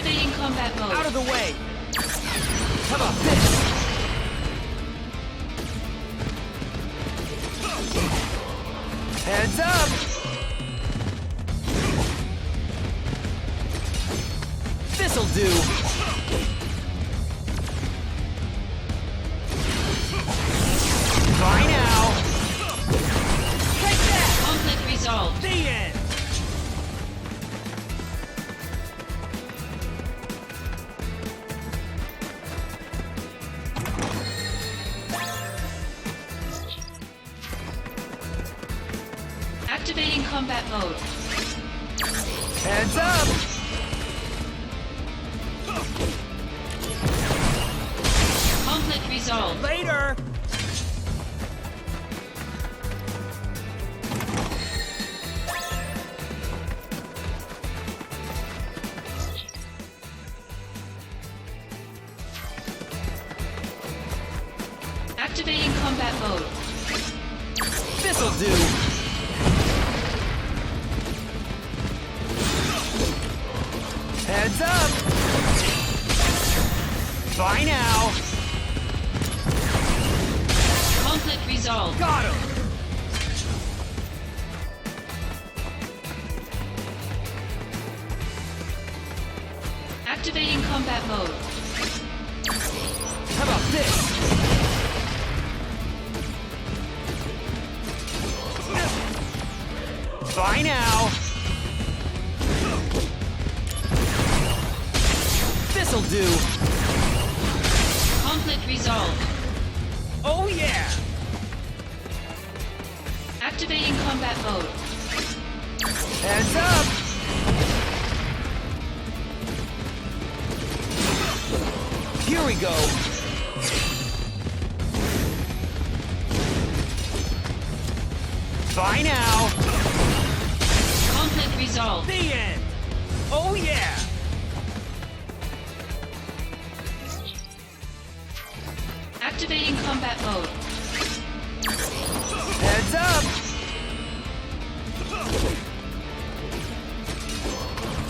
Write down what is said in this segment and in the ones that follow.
Activating combat mode. Out of the way! How about this? Heads up! This'll do! Bye now! Take that! Conflict resolved. The end! Activating combat mode. Heads up! Conflict resolved. Later! Activating combat mode. This'll do! Heads up! Bye now! Conflict resolved. Got him! Activating combat mode. How about this? Bye now! This'll do! Conflict resolved. Oh yeah! Activating combat mode. Heads up! Here we go! Bye now! Conflict resolved. The end! Oh yeah! Activating combat mode. Heads up!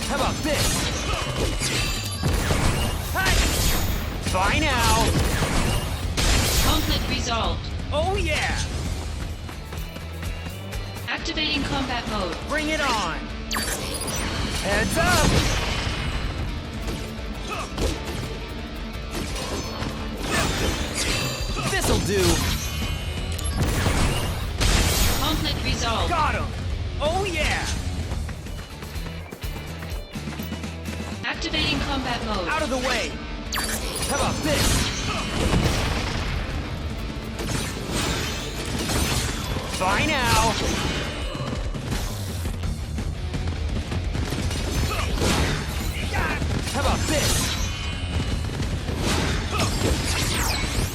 How about this? Hey! Bye now! Conflict resolved. Oh yeah! Activating combat mode. Bring it on! Heads up! This'll do! Conflict resolved. Got him! Oh yeah! Activating combat mode. Out of the way! How about this? Bye now! How about this?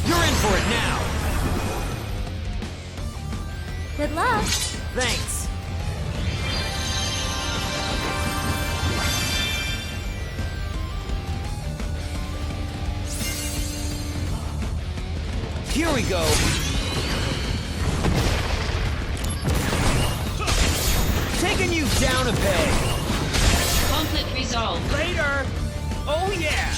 You're in for it now! Good luck. Thanks! Here we go! Taking you down a peg! Conflict resolved. Later! Oh yeah!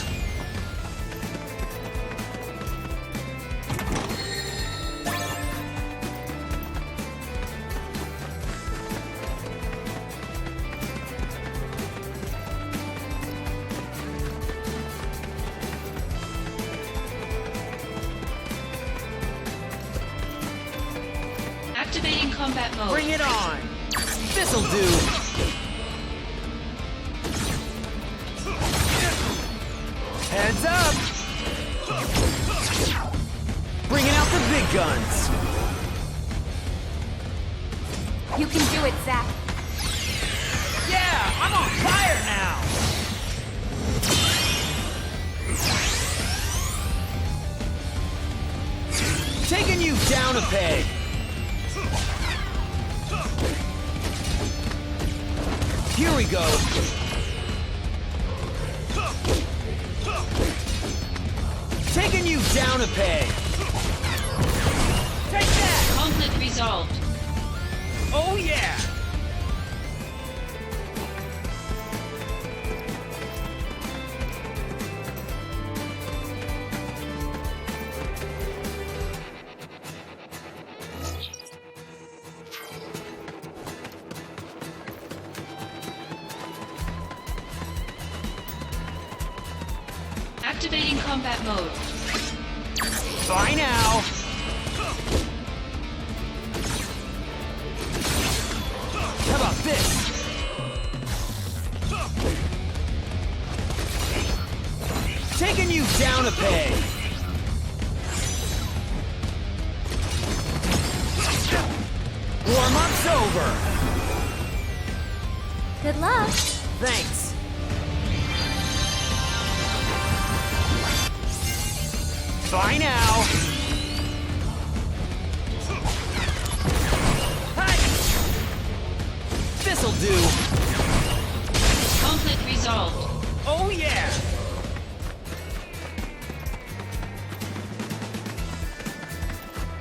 Activating combat mode. Bring it on! This'll do! Heads up! Bringing out the big guns! You can do it, Zack. Yeah! I'm on fire now! Taking you down a peg! Here we go! Taking you down a peg! Take that! Conflict resolved. Oh yeah! Activating combat mode. Bye now. How about this? Taking you down a peg. Warm-up's over. Good luck. Thanks. Bye now. Hi. This'll do. Conflict resolved. Oh yeah.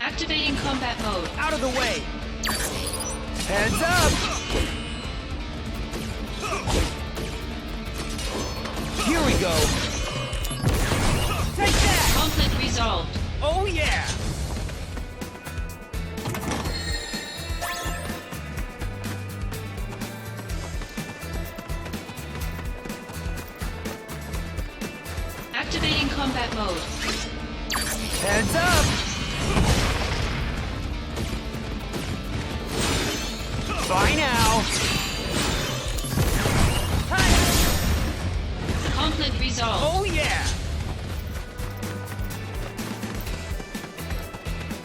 Activating combat mode. Out of the way. Heads up. Here we go. Take that. Conflict resolved. Oh yeah. Activating combat mode. Heads up. Bye now. Hi. Conflict resolved. Oh yeah.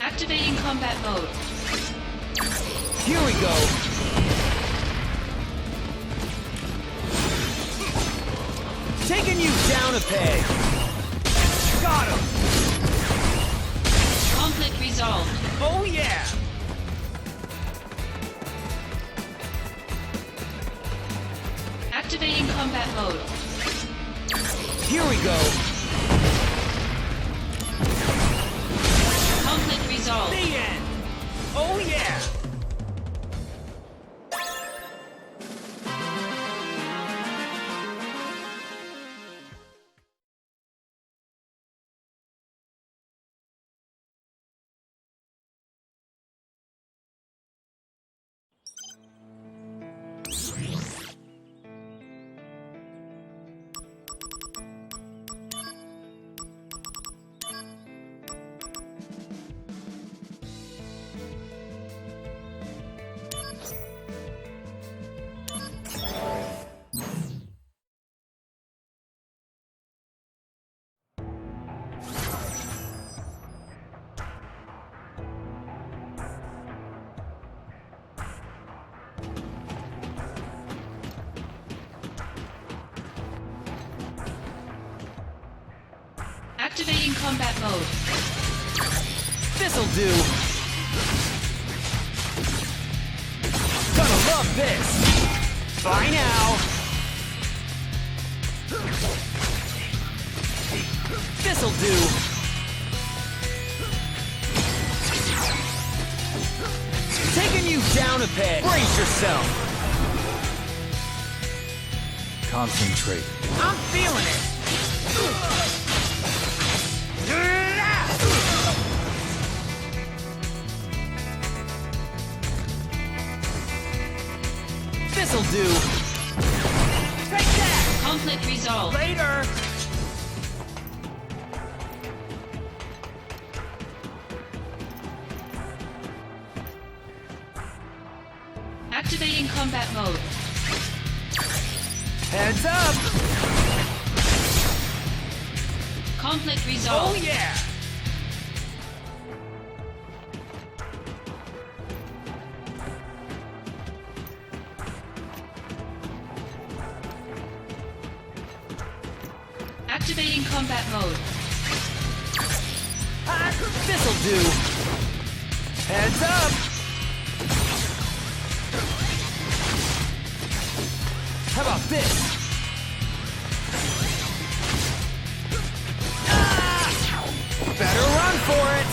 Activating combat mode. Here we go. Taking you down a peg. Got him. Conflict resolved. Oh yeah. Activating combat mode. Here we go. Conflict resolved. The end. Oh yeah. Activating combat mode. This'll do. Gonna love this. Bye now. This'll do. Taking you down a peg. Brace yourself. Concentrate. I'm feeling it. This'll do. Take that. Conflict resolved. Later. Activating combat mode. Heads up. Conflict Oh resolved. yeah. Activating combat mode. This'll do. Heads up. How about this? Better run for it.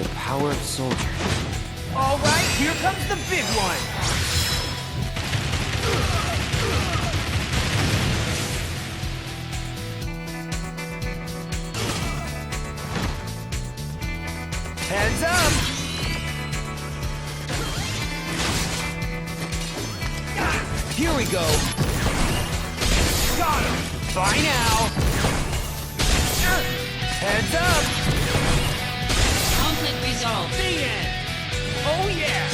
The power of soldiers. All right, here comes the big one. Heads up. Here we go. Got him. Bye now. Heads up. Conflict resolved. The end. Oh yeah.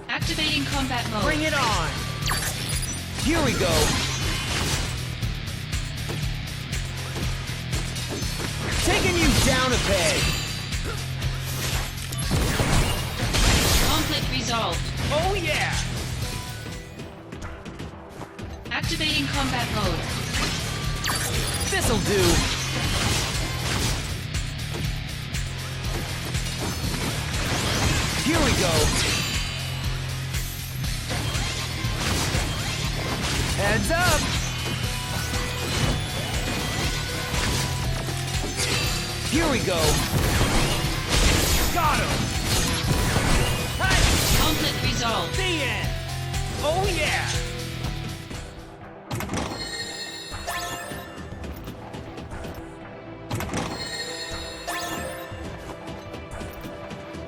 Activating combat mode. Bring it on. Here we go. Taking you down a peg. Conflict resolved. Oh yeah. Activating combat mode. This'll do. Here we go. Heads up. Here we go. Got him. Hey, Conflict resolved. the end. Oh yeah.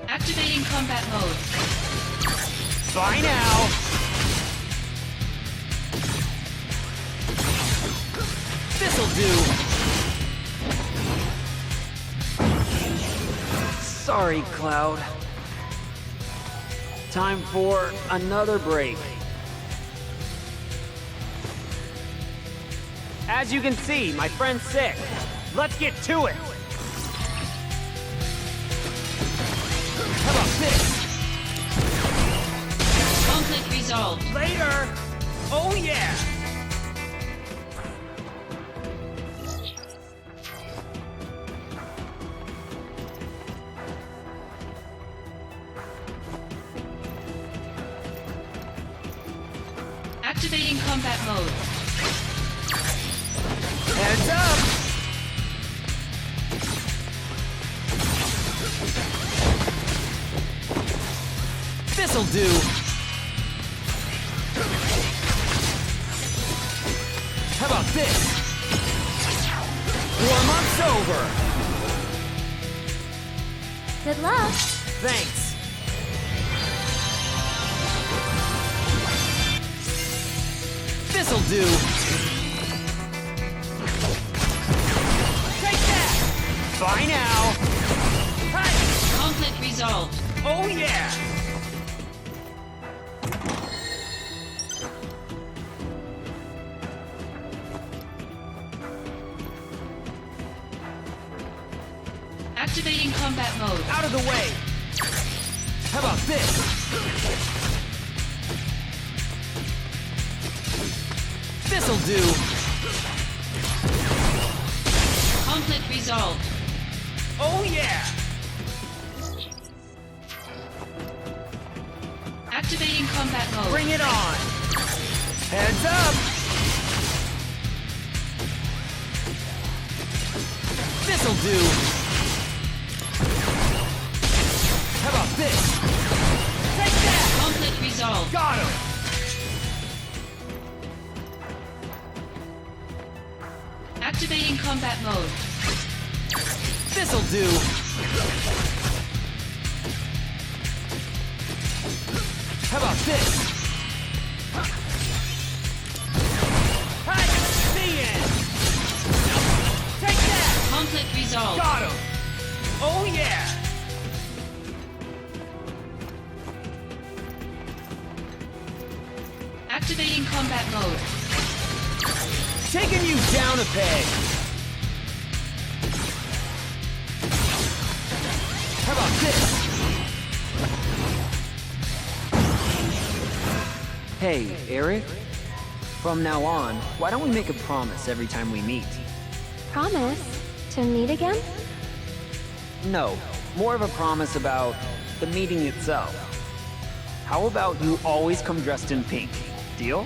Activating combat mode. Bye now. This'll do. Sorry, Cloud. Time for another break. As you can see, my friend's sick. Let's get to it. How about this? Conflict resolved. Later. Oh yeah. Activating combat mode. Heads up. This'll do. How about this? Warm-up's over. Good luck. Thanks. This'll do. Take that. Bye now. Hey. Conflict resolved. Oh yeah. Activating combat mode. Out of the way. How about this? This'll do. Conflict resolved. Oh yeah. Activating combat mode. Bring it on. Heads up. This'll do. How about this? Take that. Conflict resolved. Got him. Activating combat mode. This'll do. How about this? Hey, the end. Take that. Conflict resolved. Got him. Oh yeah. Activating combat mode. Taking you down a peg. How about this? Hey, Eric. From now on, why don't we make a promise every time we meet? Promise to meet again? No, more of a promise about the meeting itself. How about you always come dressed in pink? Deal?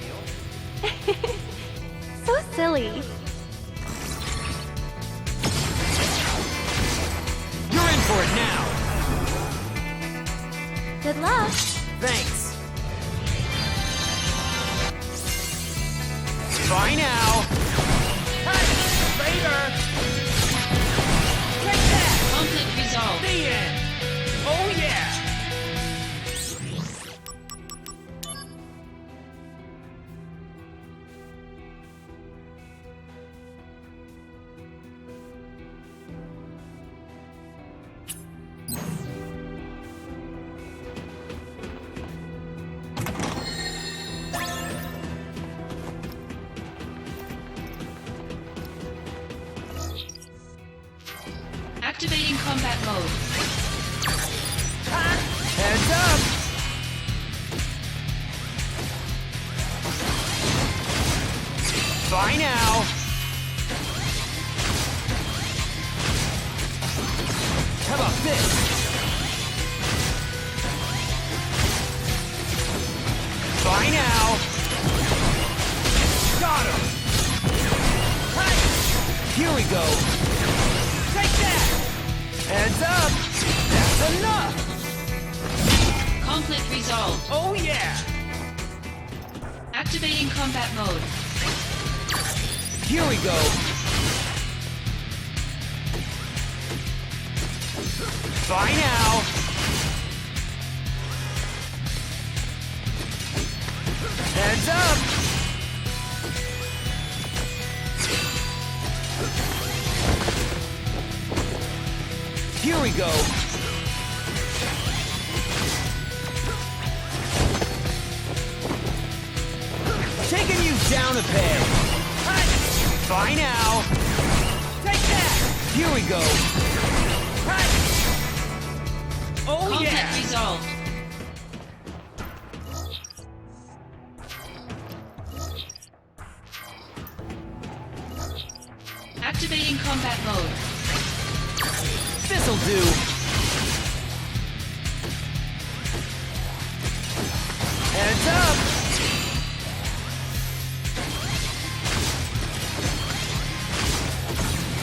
So silly. You're in for it now. Good luck. Thanks. Bye now. Hey, later. Activating combat mode. Heads up! Bye now! How about this? Bye now! Got him! Here we go! Take that! Heads up! That's enough! Conflict resolved. Oh yeah! Activating combat mode. Here we go! Bye now! Heads up! Here we go! Taking you down a peg! Bye now! Take that! Here we go! Oh Conflict yeah! resolved. Activating combat mode. This'll do! Heads up!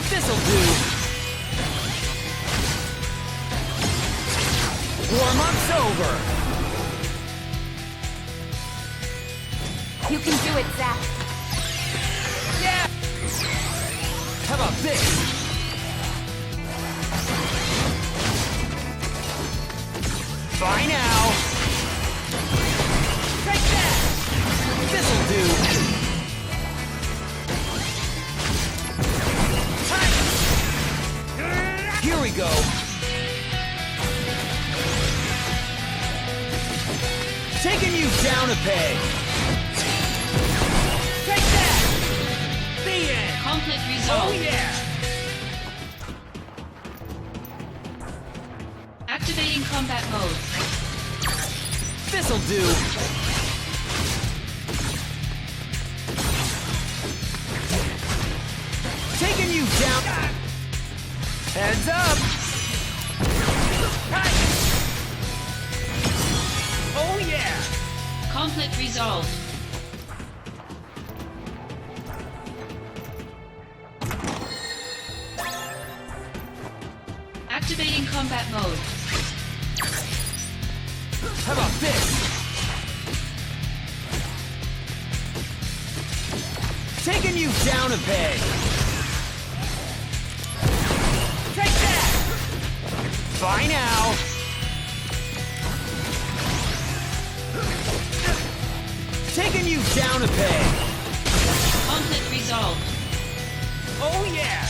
This'll do! Warm-up's over! You can do it, Zack. Yeah! How about this? Bye now! Take that! This'll do! Here we go! Taking you down a peg! Take that! The end! Conflict Oh resolved. yeah! Activating combat mode. This'll do! Taking you down! Heads up! Oh yeah! Conflict resolved. Activating combat mode. How about this? Taking you down a peg! Take that! Bye now! Taking you down a peg! Conflict resolved. Oh yeah!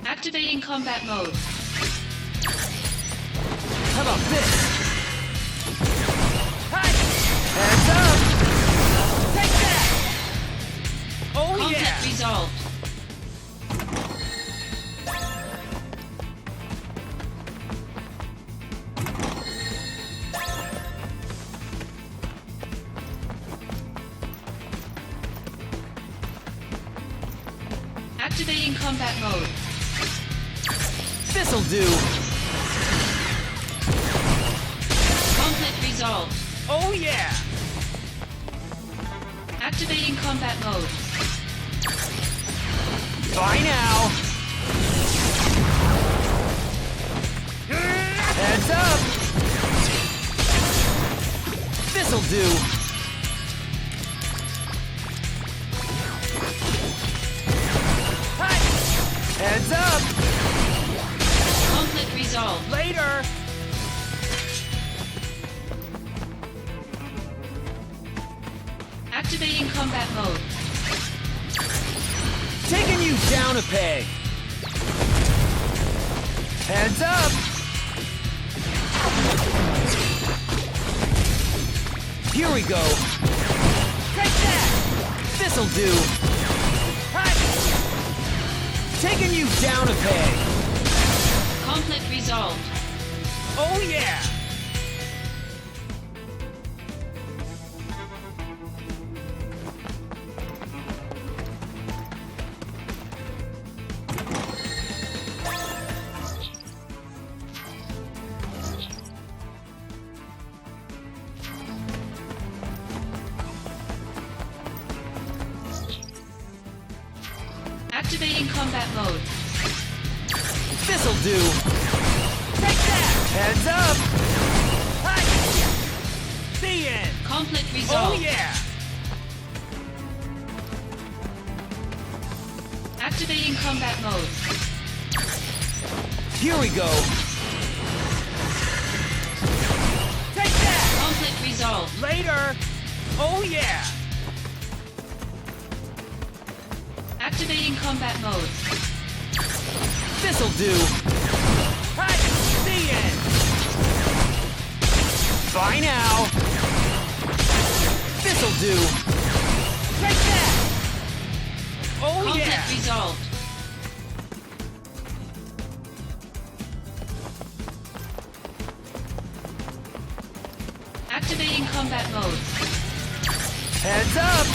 Activating combat mode. How about this? Heads up! Take that! Oh Conflict yeah! resolved. Activating combat mode. This'll do! Conflict resolved. Oh yeah! Activating combat mode. Bye now! Heads up! This'll do! Hi! Heads up! Conflict resolved. Later! Activating combat mode. Taking you down a peg! Heads up! Here we go! Take that! This'll do! Hi! Taking you down a peg! Conflict resolved. Oh yeah! Activating combat mode. This'll do! Take that! Heads up! Hi! The end! Conflict Oh resolved. yeah! Activating combat mode. Here we go! Take that! Conflict resolved. Later! Oh yeah! Activating combat mode. This'll do! Hi! The end! Bye now! This'll do! Take that! Oh Conflict yeah! resolved. Activating combat mode. Heads up!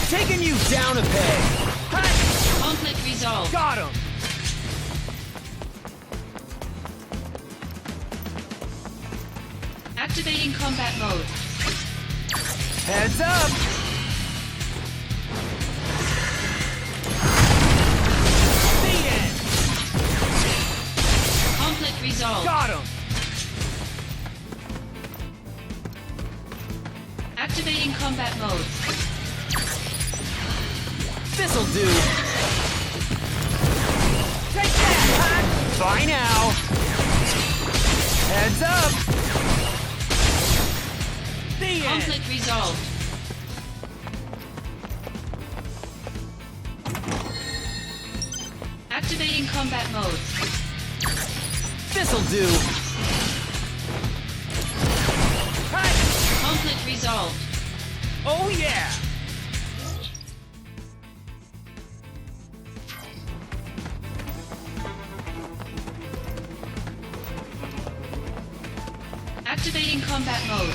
Taking you down a peg! Hi! Conflict resolved. Got him! Activating combat mode. Heads up! The end! Conflict resolved. Got him! Activating combat mode. This'll do! Take that! Bye now! Heads up! The end! Conflict resolved. Activating combat mode. This'll do! Hi! Conflict resolved. Oh yeah! Activating combat mode.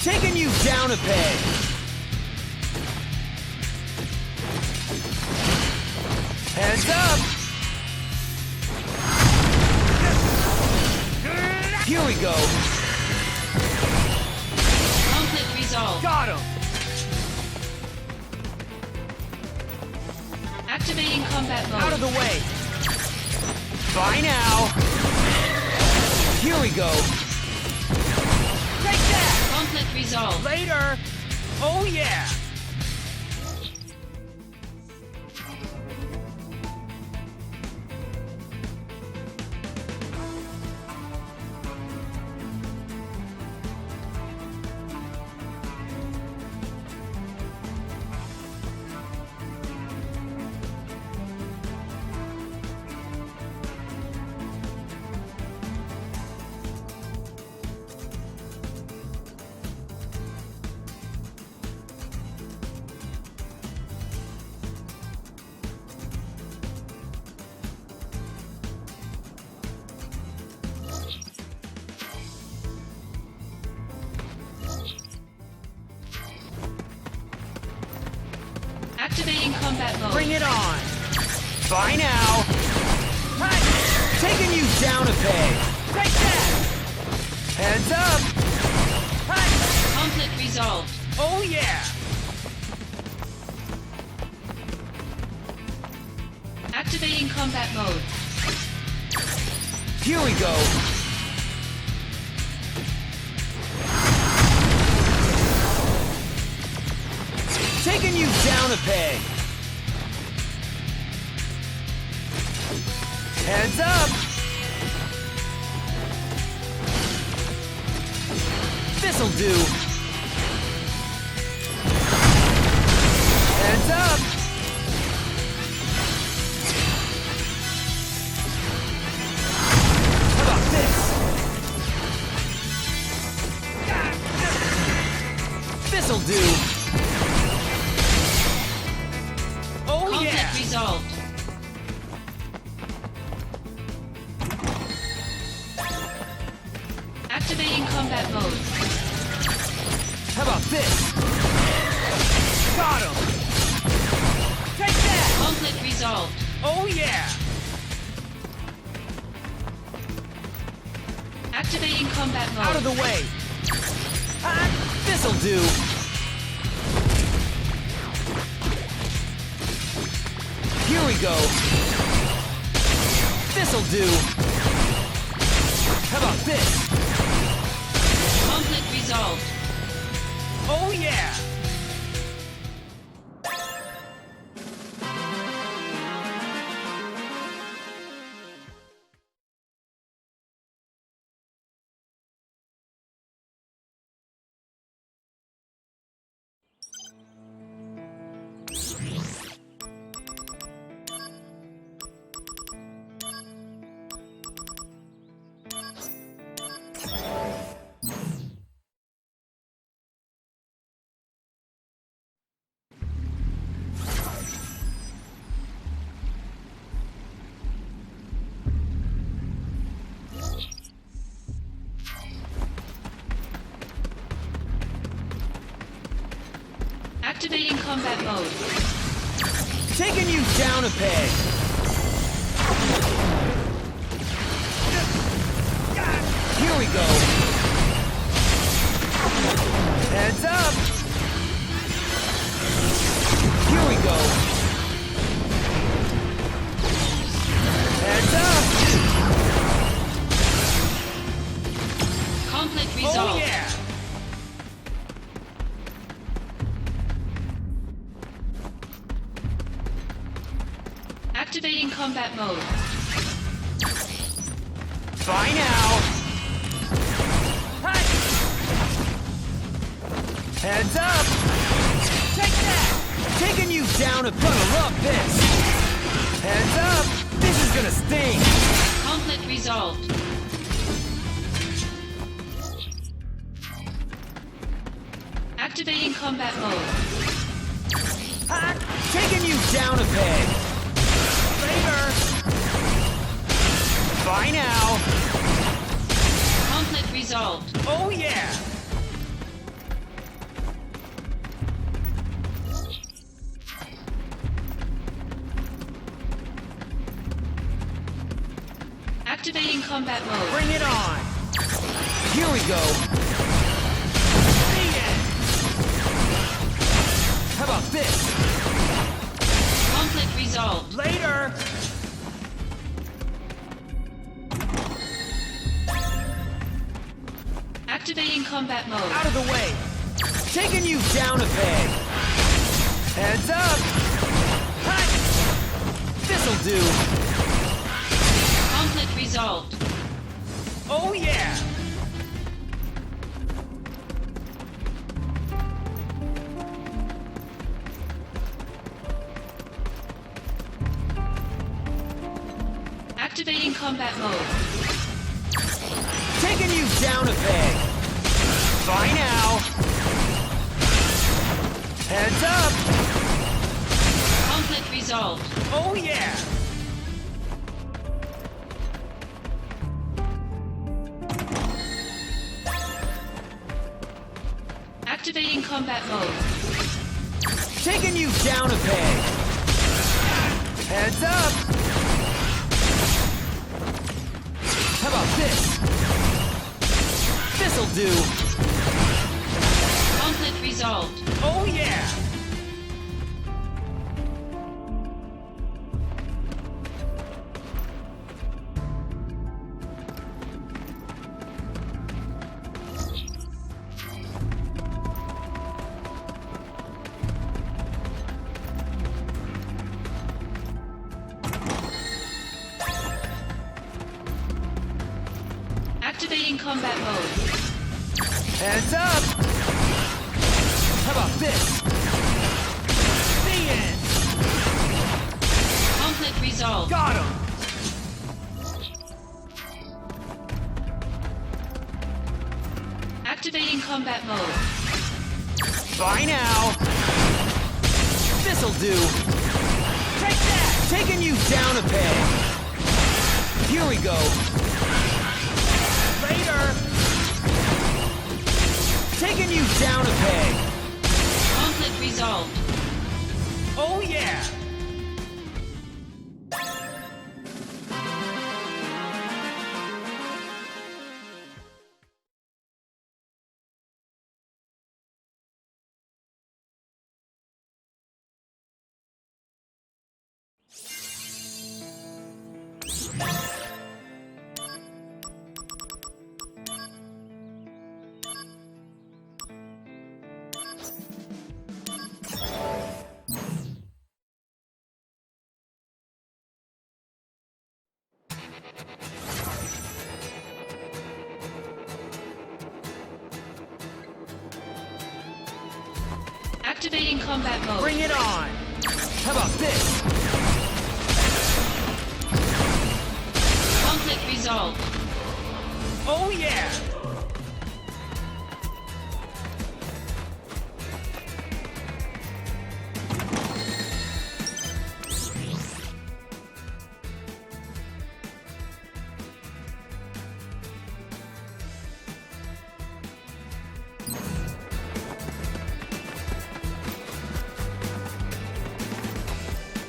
Taking you down a peg! Heads up! Here we go! Conflict resolved. Got him! Activating combat mode. Out of the way! Bye now! Here we go! Take that! Conflict resolved. Later! Oh yeah! Activating combat mode. Bring it on! Bye now! Hi! Taking you down a peg! Take that! Heads up! Hi! Conflict resolved. Oh yeah! Activating combat mode. Here we go. Taking you down a peg. Heads up. This'll do. Heads up. How about this? This'll do. Oh Conflict yeah. resolved. Activating combat mode. How about this? Got him. Take that. Conflict resolved. Oh yeah. Activating combat mode. Out of the way. This'll do. Here we go. This'll do. How about this? Conflict resolved. Oh yeah. Activating combat mode. Taking you down a peg. Here we go. Heads up. Here we go. Heads up. Conflict Oh resolved. yeah. Activating combat mode. Bye now. Hi. Heads up. Take that. Taking you down a gonna love this. Heads up. This is gonna sting. Conflict resolved. Activating combat mode. Ha! Taking you down a peg. Later. Bye now. Conflict resolved. Oh yeah. Activating combat mode. Bring it on. Here we go. Bring it. How about this? Conflict resolved. Later. Activating combat mode. Out of the way. Taking you down a peg. Heads up. Hi. This'll do. Conflict resolved. Oh yeah. Activating combat mode. Taking you down a peg. Bye now. Heads up. Conflict resolved. Oh yeah. Activating combat mode. Taking you down a peg. Heads up. How about this? This'll do. Conflict resolved. Oh yeah. combat mode. Heads up! How about this? The end! Conflict resolved. Got him! Activating combat mode. Bye now! This'll do! Take that! Taking you down a peg! Here we go! Later! Taking you down a peg! Conflict resolved. Oh yeah! Activating combat mode. Bring it on! How about this? Conflict resolved. Oh yeah!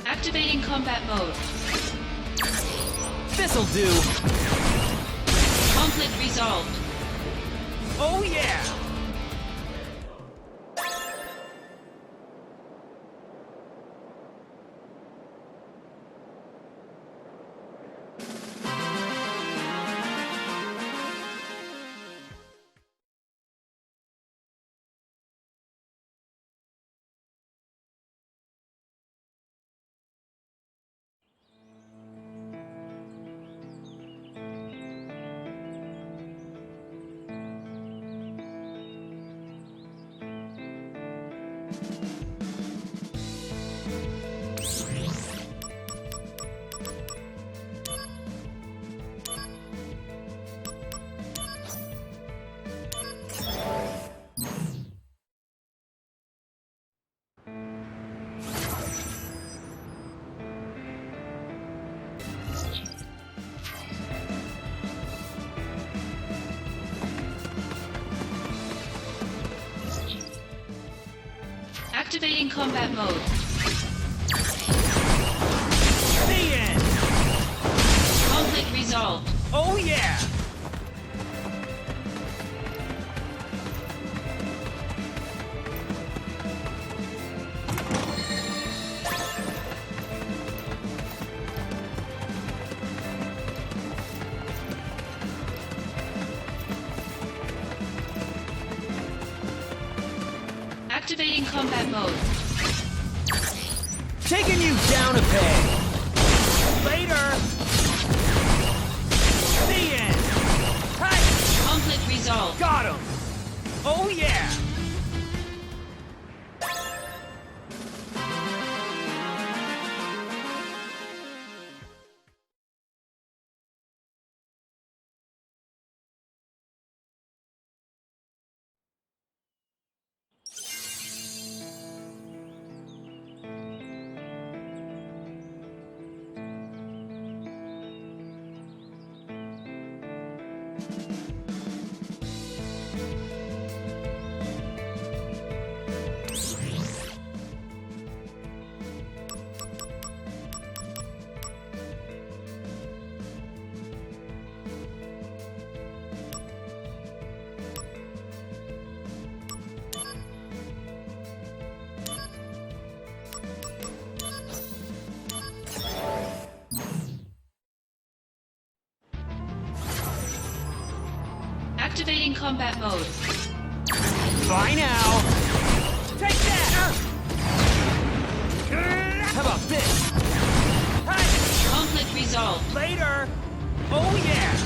Activating combat mode. This'll do! Conflict resolved. Oh yeah! Activating combat mode. The end! Conflict resolved. Oh yeah! Activating combat mode. Taking you down a peg! Later! The end! Hi! Conflict resolved. Got him! Oh yeah! Activating combat mode. Bye now! Take that! How about this? Hi! Conflict resolved. Later! Oh yeah!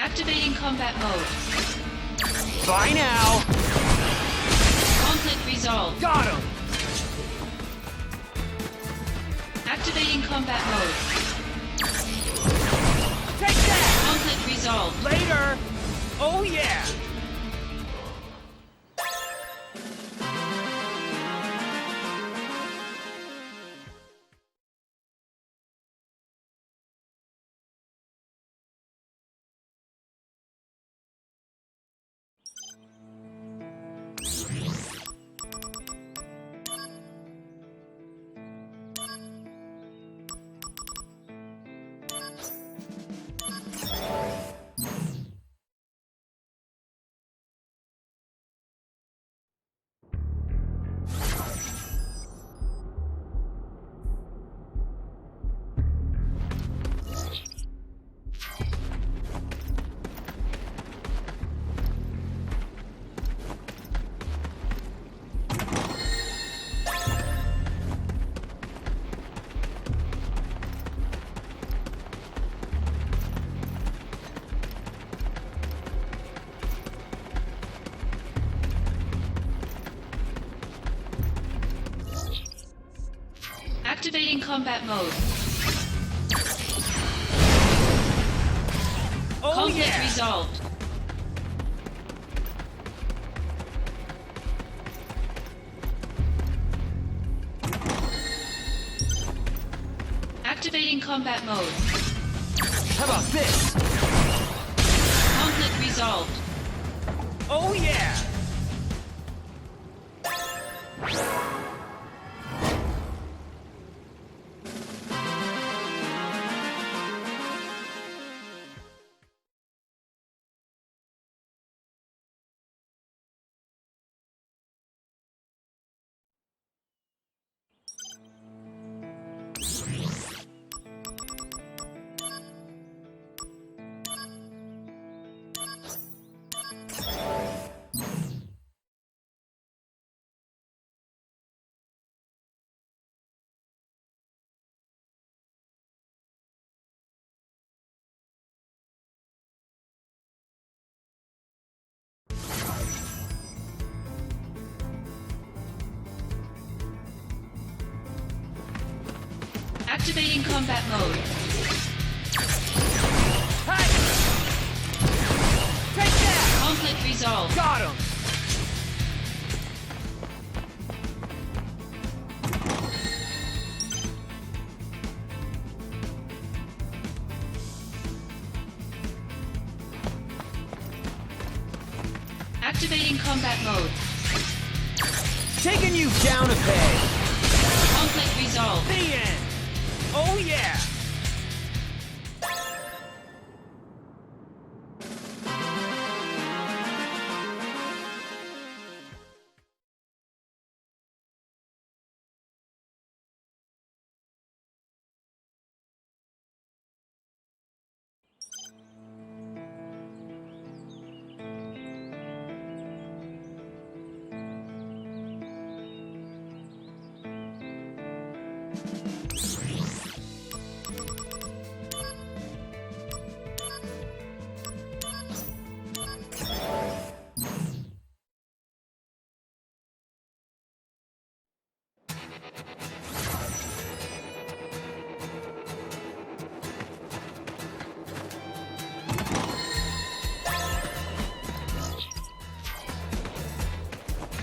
Activating combat mode. Bye now! Conflict resolved. Got him! Activating combat mode. Take that! Conflict resolved. Later! Oh yeah! Activating combat mode. Oh Conflict yeah! resolved. Activating combat mode. How about this? Conflict resolved. Oh yeah! Activating combat mode. Hey! Take that! Conflict resolved. Got him! Activating combat mode. Taking you down a peg! Conflict resolved. The end! Oh yeah!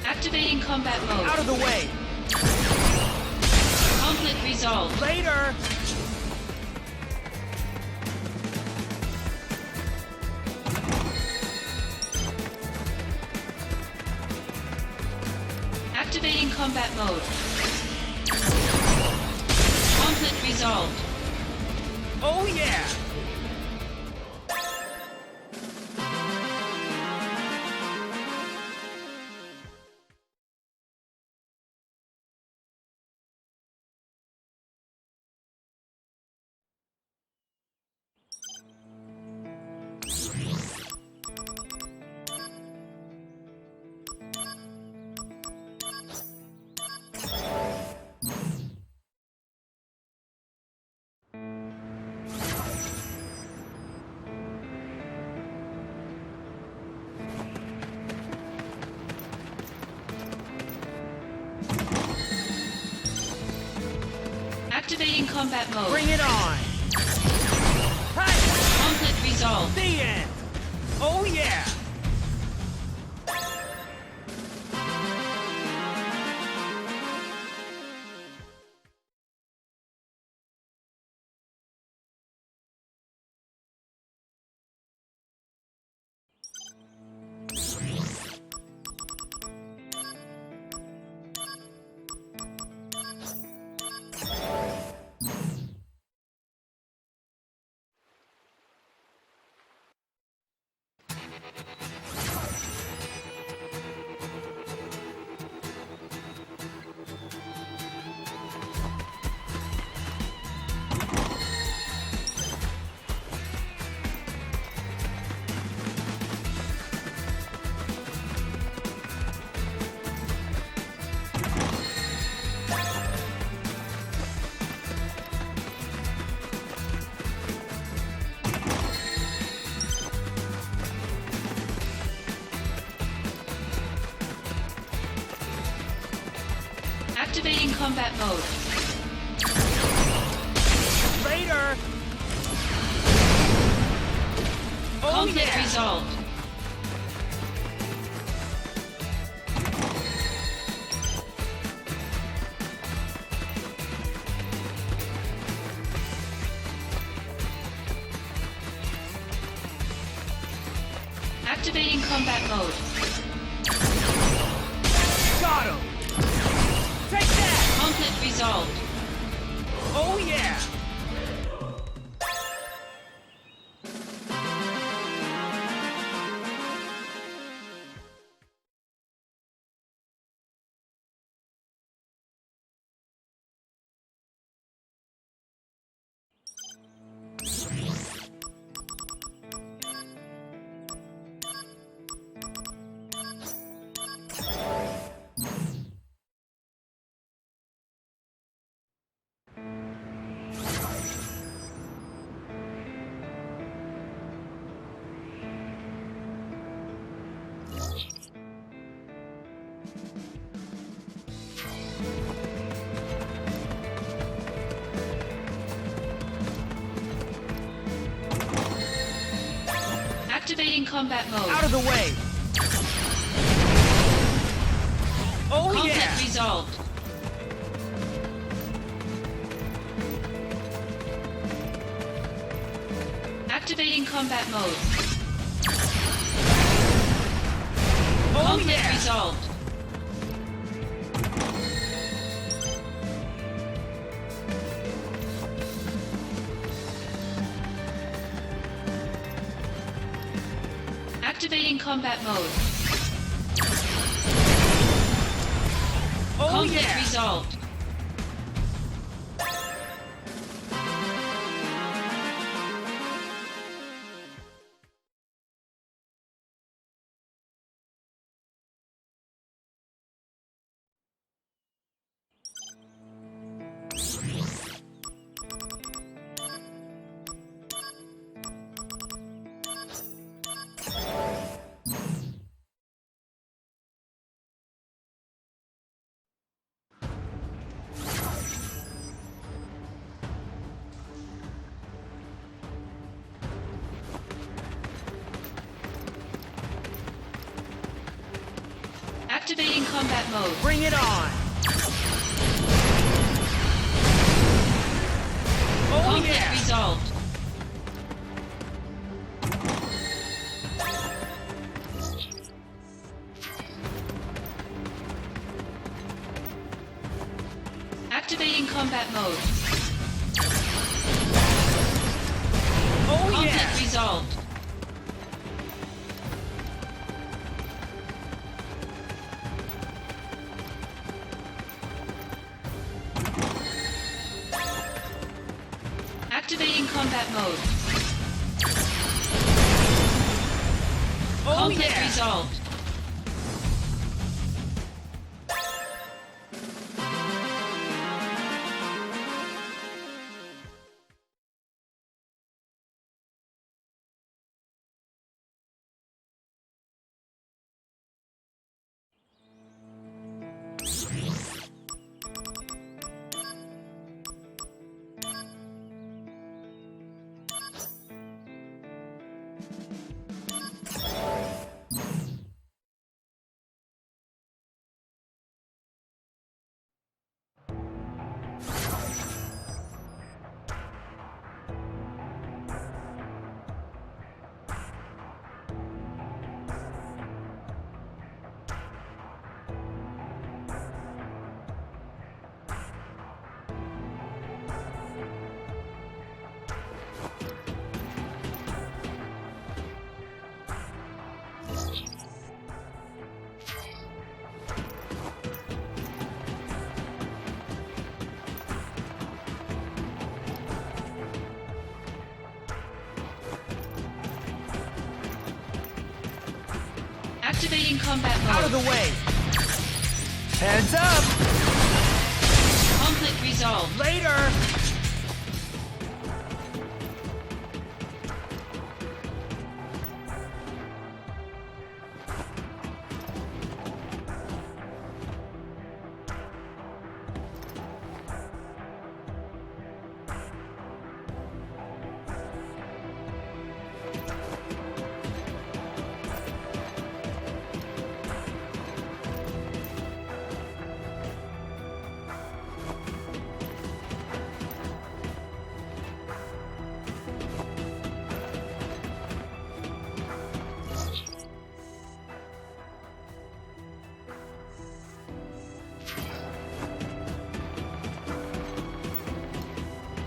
Activating combat mode. Out of the way! Conflict resolved. Later! Activating combat mode. Conflict resolved. Oh yeah! combat mode. Bring it on! Hey! Conflict resolved. The end! Oh yeah! Activating combat mode. Later! Oh Conflict yeah! resolved. Activating combat mode. Got him! Take that! Conflict resolved. Oh yeah! Activating combat mode. Out of the way! Oh Conflict yeah! resolved. Activating combat mode. Oh Conflict yeah! resolved. Activating combat mode. Oh Conflict yeah! resolved. Activating combat mode. Bring it on! Oh Conflict yeah! resolved. Activating combat mode. Oh Conflict yeah! resolved. Activating combat mode. Oh Conflict yeah! resolved. Activating combat mode. Out of the way! Heads up! Conflict resolved. Later!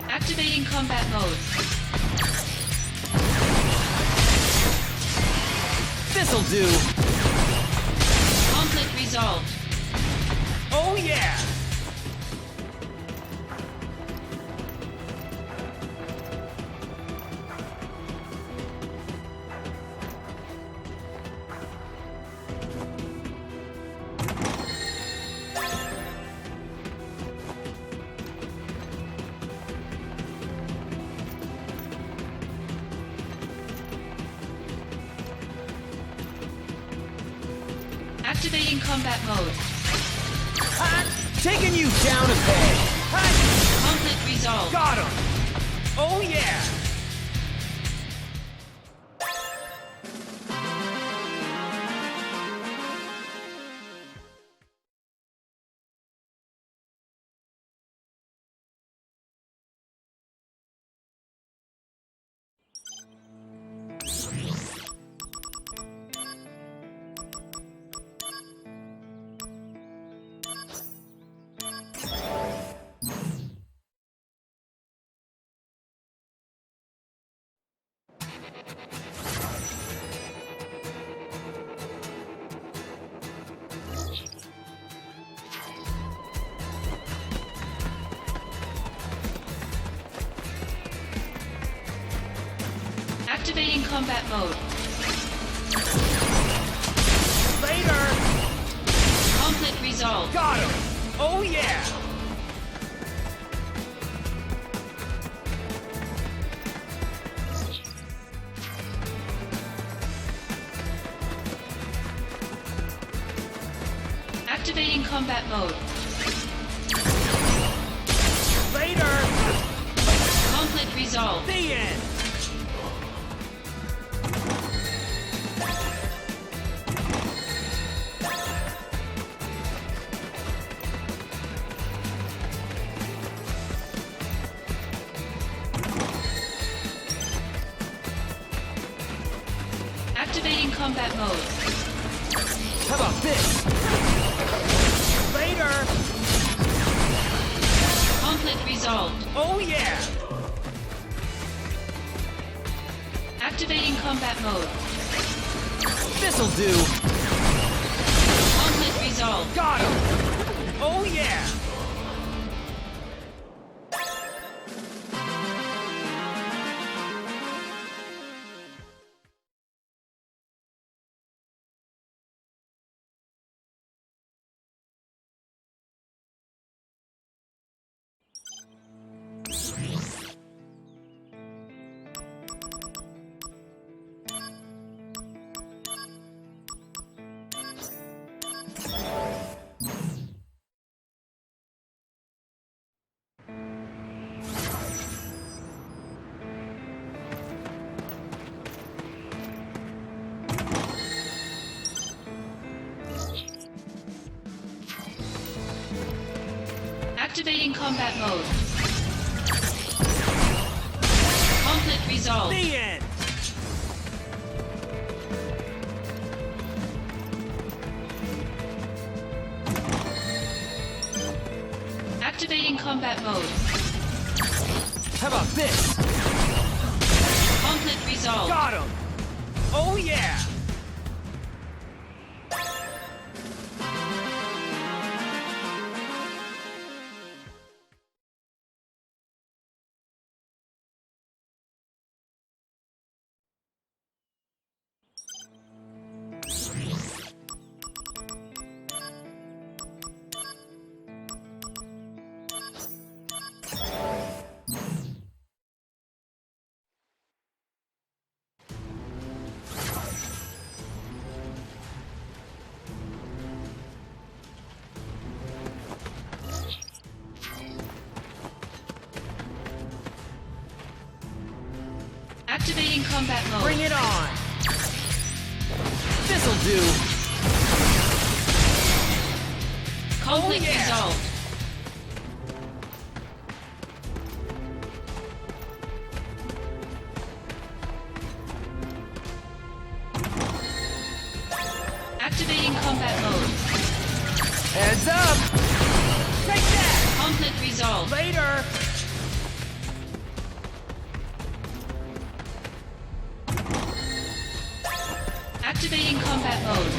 Activating combat mode. This'll do! Conflict resolved. Oh yeah! Activating combat mode. Taking you down a peg! Conflict resolved. Got him! Oh yeah! Activating combat mode. Later! Conflict resolved. Got him! Oh yeah! Activating combat mode. Later! Conflict resolved. The end! Activating combat mode. How about this? Later! Conflict resolved. Oh yeah! Activating combat mode. This'll do! Conflict resolved. Got him! Oh yeah! Activating combat mode. Conflict resolved. The end! Activating combat mode. How about this? Conflict resolved. Got him! Oh yeah! Activating combat mode. Bring it on. This'll do. Conflict Oh, yeah. resolved. Activating combat mode. Heads up. Take that. Conflict resolved. Later. Activating combat mode.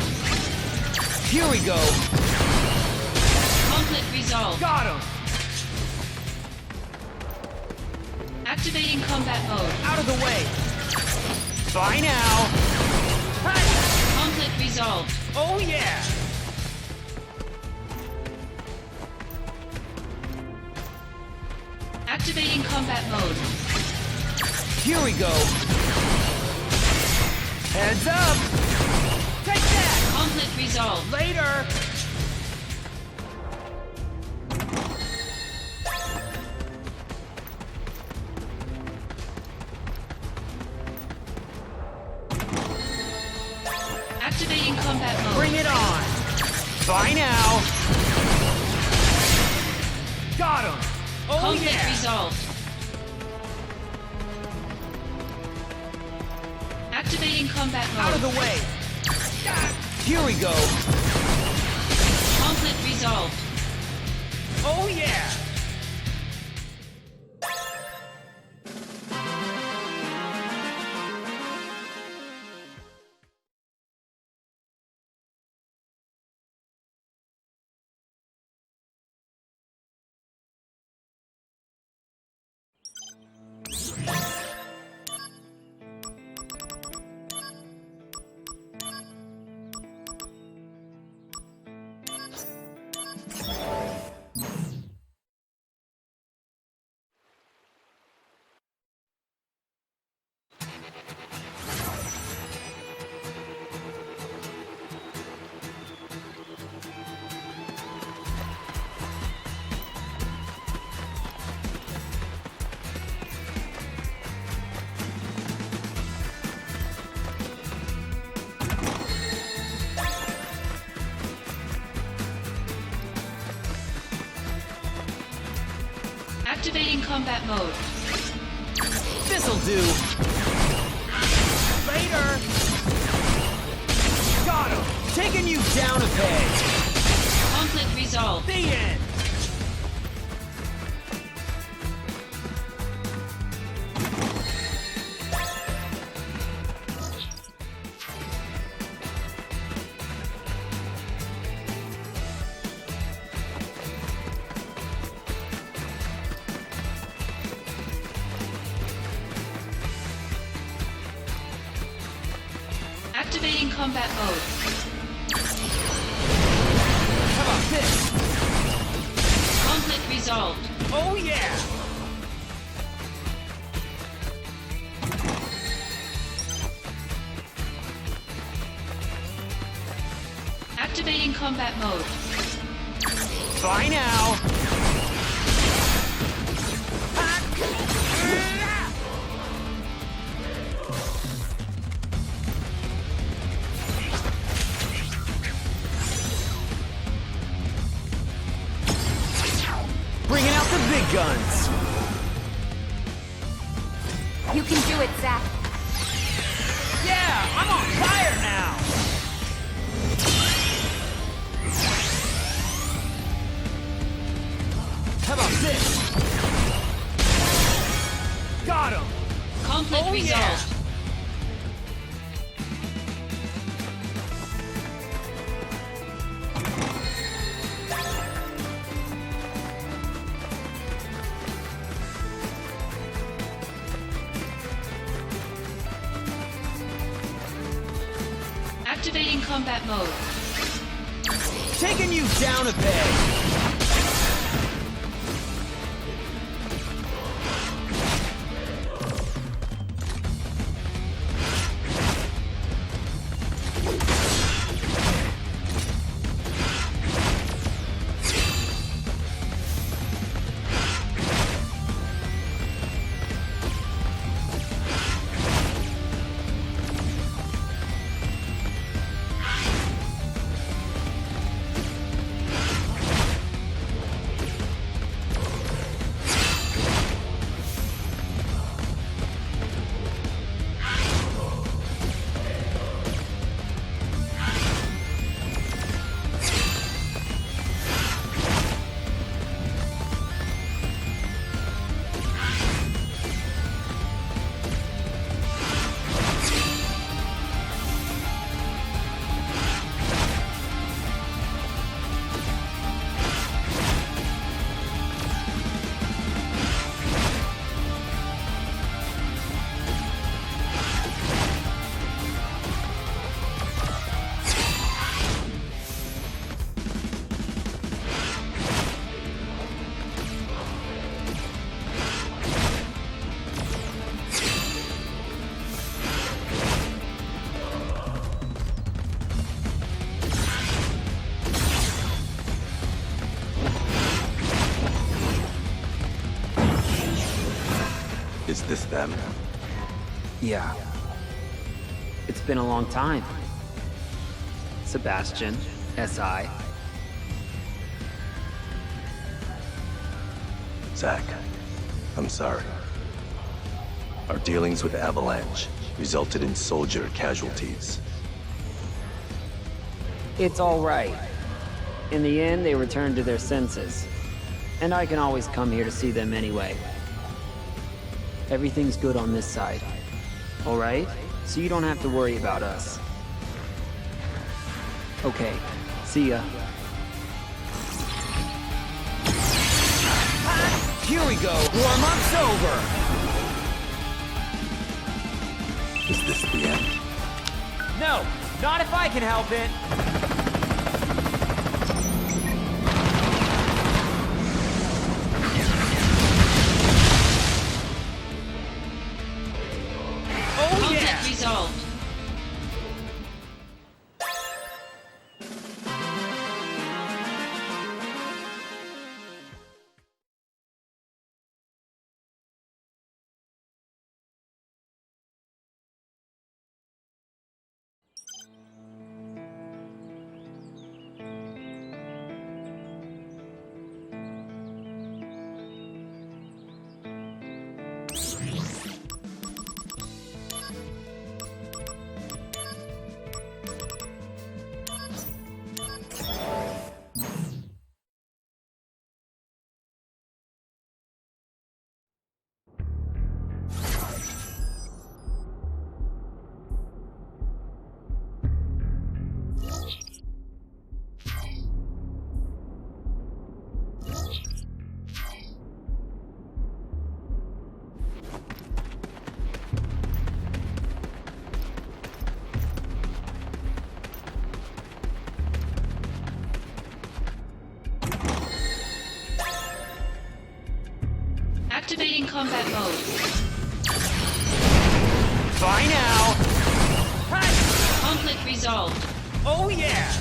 Here we go. Conflict resolved. Got him. Activating combat mode. Out of the way. Bye now. Hey. Conflict resolved. Oh yeah. Activating combat mode. Here we go. Heads up. Take that. Conflict resolved. Later. Activating combat mode. Bring it on. Bye now. Got him. Oh Conflict yeah. resolved. Activating combat mode. Out of the way. Here we go. Conflict resolved. Oh yeah. Activating combat mode. This'll do. Later. Got him. Taking you down a peg. Conflict resolved. The end. Activating combat mode. How about this? Conflict resolved. Oh yeah. Activating combat mode. Bye now. Bringing out the big guns. You can do it, Zack. Yeah, I'm on fire now. How about this? Got him. Conflict Oh, resolved. yeah. Activating combat mode. Taking you down a peg. Is this them? Yeah. It's been a long time. Sebastian, S.I. Zack, I'm sorry. Our dealings with Avalanche resulted in soldier casualties. It's all right. In the end, they returned to their senses. And I can always come here to see them anyway. Everything's good on this side. All right? So you don't have to worry about us. Okay. See ya. Here we go. Warm-up's over. Is this the end? No, not if I can help it. Oh Conflict yeah! resolved. Activating combat mode. Bye now. Hi. Conflict resolved. Oh yeah!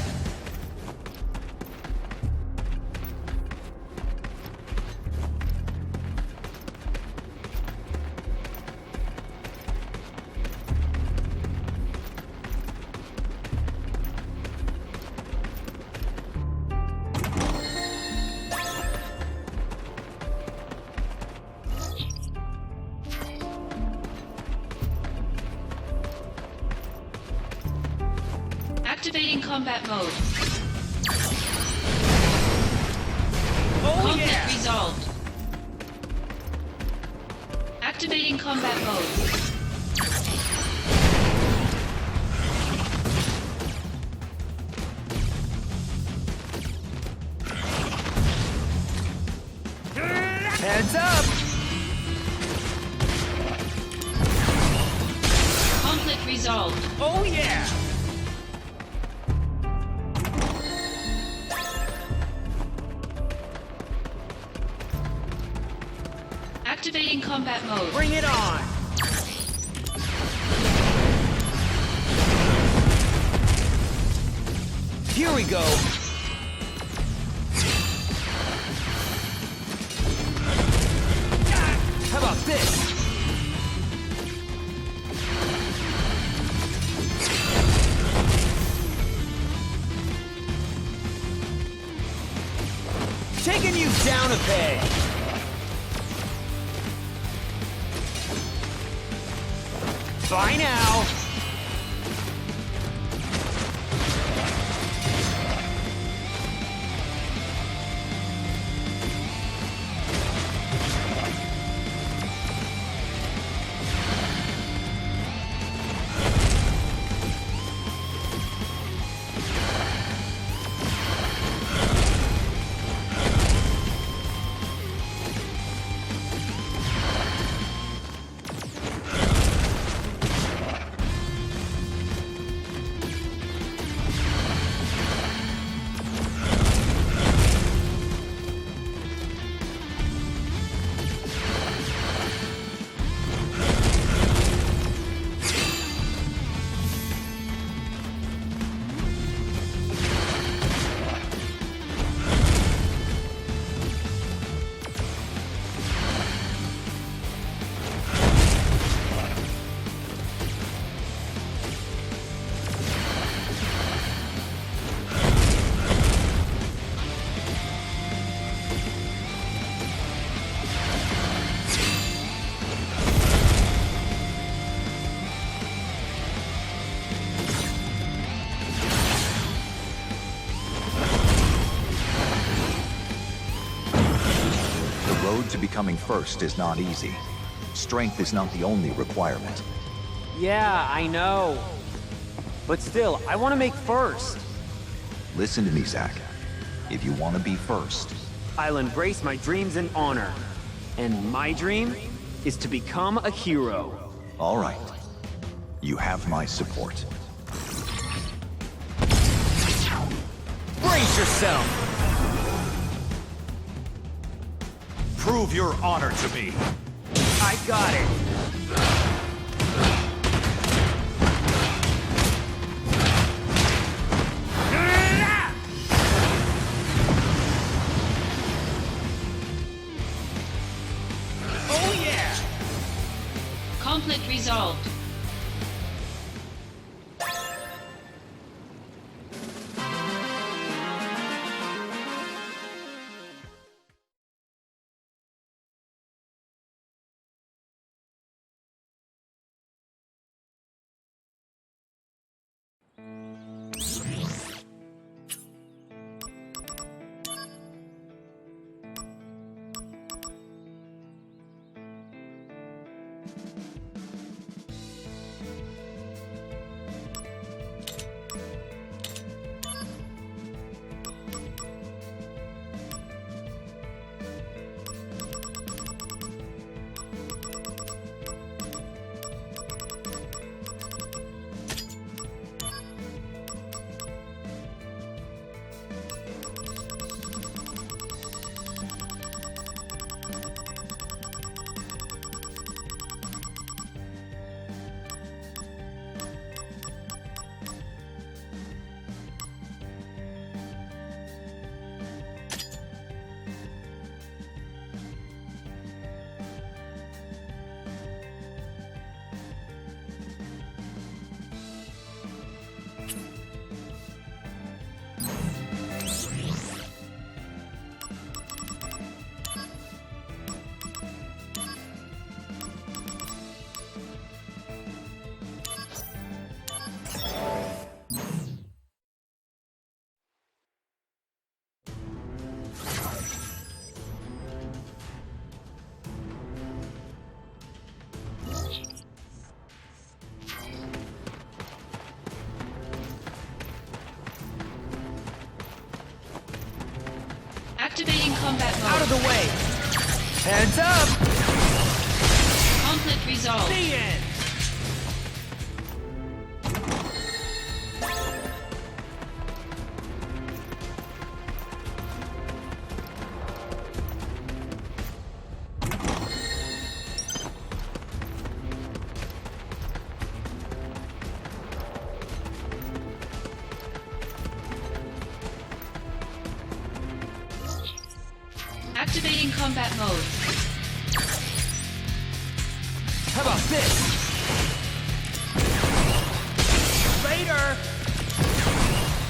Activating combat mode. Oh Conflict yeah! resolved. Activating combat mode. Heads up! Conflict resolved. Oh yeah! Activating combat mode. Bring it on! Here we go! How about this? Taking you down a peg! Bye now! road to becoming first is not easy. Strength is not the only requirement. Yeah, I know. But still, I want to make first. Listen to me, Zack. If you want to be first, I'll embrace my dreams and honor. And my dream is to become a hero. all right. You have my support. Brace yourself! Prove your honor to me. I got it. Oh yeah! Conflict resolved. Activating combat mode. Out of the way! Hands up! Conflict resolved. The end! Activating combat mode. How about this? Later!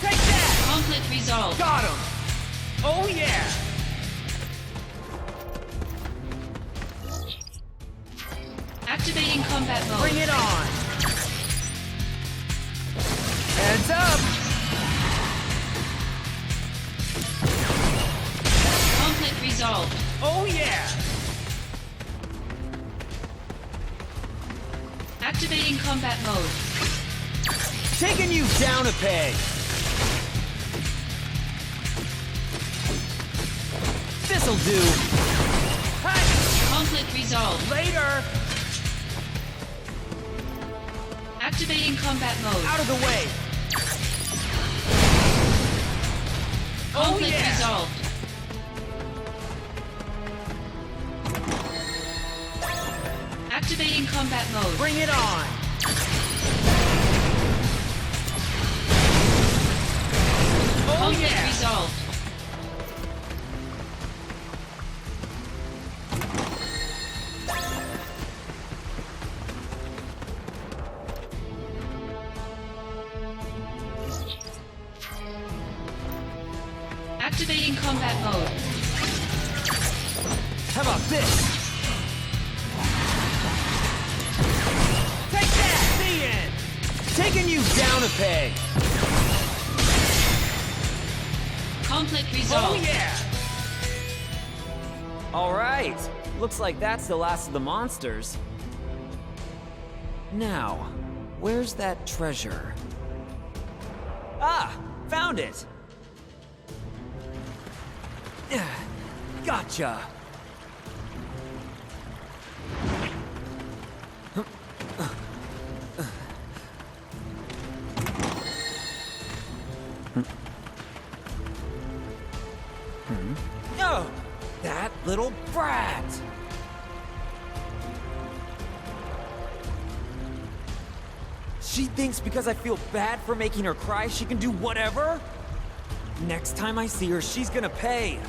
Take that! Conflict resolved. Got him! Oh yeah! Activating combat mode. Bring it on! Hands up! Conflict resolved. Oh yeah! Activating combat mode. Taking you down a peg! This'll do! Hey! Conflict resolved. Later! Activating combat mode. Out of the way! Conflict yeah. resolved. Activating combat mode. Bring it on! Oh Conflict yeah! resolved. Activating combat mode. How about this? Take that! The end! Taking you down a peg! Conflict Oh resolved. yeah! All right. Looks like that's the last of the monsters. Now, where's that treasure? Ah! Found it! Gotcha! Oh! That little brat! She thinks because I feel bad for making her cry, she can do whatever? Next time I see her, she's gonna pay.